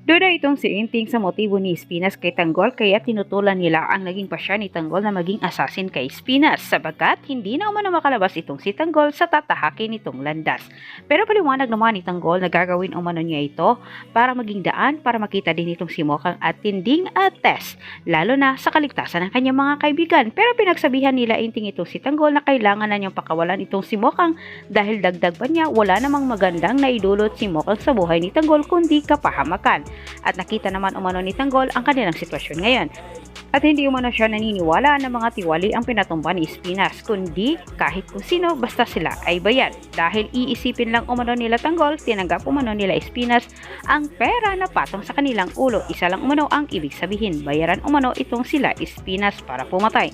Duda itong si Inting sa motibo ni Espinas kay Tanggol kaya tinutulan nila ang naging pasya ni Tanggol na maging assassin kay Espinas sabagkat hindi na umano makalabas itong si Tanggol sa tatahakin nitong landas. Pero paliwanag naman ni Tanggol na gagawin umano niya ito para maging daan para makita din itong si Mokang at tinding at test lalo na sa kaligtasan ng kanyang mga kaibigan. Pero pinagsabihan nila Inting itong si Tanggol na kailangan na niyang pakawalan itong si Mokang dahil dagdag pa niya wala namang magandang naidulot si Mokang sa buhay ni Tanggol kundi kapahamakan. At nakita naman umano ni Tanggol ang kanilang sitwasyon ngayon. At hindi umano siya naniniwala na mga tiwali ang pinatumba ni Espinas, kundi kahit kung sino basta sila ay bayad. Dahil iisipin lang umano nila Tanggol, tinanggap umano nila Espinas ang pera na patong sa kanilang ulo. Isa lang umano ang ibig sabihin, bayaran umano itong sila Espinas para pumatay.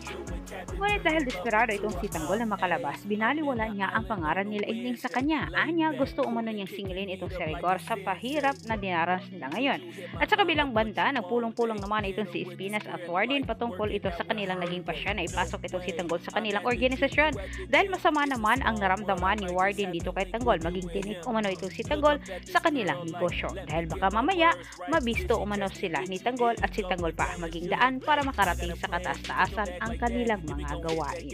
Ngunit dahil desperado itong si Tanggol na makalabas, binaliwala niya ang pangaran nila Inting sa kanya. Anya gusto umano niyang singilin itong si Rigor sa pahirap na dinaranas nila ngayon. At sa kabilang banda, nagpulong-pulong naman itong si Espinas at Warden patungkol ito sa kanilang naging pasya na ipasok itong si Tanggol sa kanilang organisasyon. Dahil masama naman ang naramdaman ni Warden dito kay Tanggol, maging tinik umano itong si Tanggol sa kanilang negosyo. Dahil baka mamaya, mabisto umano sila ni Tanggol at si Tanggol pa maging daan para makarating sa kataas-taasan ang kanilang mga gawain.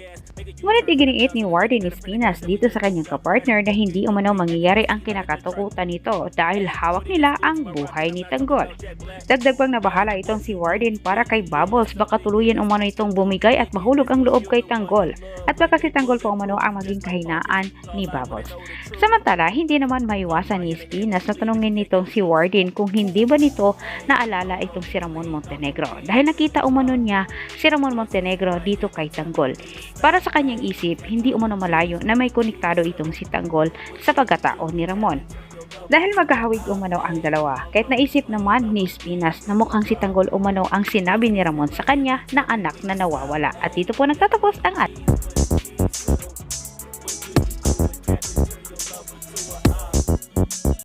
Ngunit iginiit ni Warden Espinas dito sa kanyang kapartner na hindi umano mangyayari ang kinakatakutan nito dahil hawak nila ang buhay ni Tanggol. Dagdag pang nabahala itong si Warden para kay Bubbles, baka tuluyan umano itong bumigay at mahulog ang loob kay Tanggol at baka si Tanggol pa umano ang maging kahinaan ni Bubbles. Samantala, hindi naman maiwasan ni Espinas na tanungin nitong si Warden kung hindi ba nito naalala itong si Ramon Montenegro dahil nakita umano niya si Ramon Montenegro dito kay Tanggol. Para sa kanyang isip, hindi umano malayo na may konektado itong si Tanggol sa pagkatao ni Ramon. Dahil magkahawig umano ang dalawa, kahit naisip naman ni Espinas na mukhang si Tanggol umano ang sinabi ni Ramon sa kanya na anak na nawawala. At dito po nagtatapos ang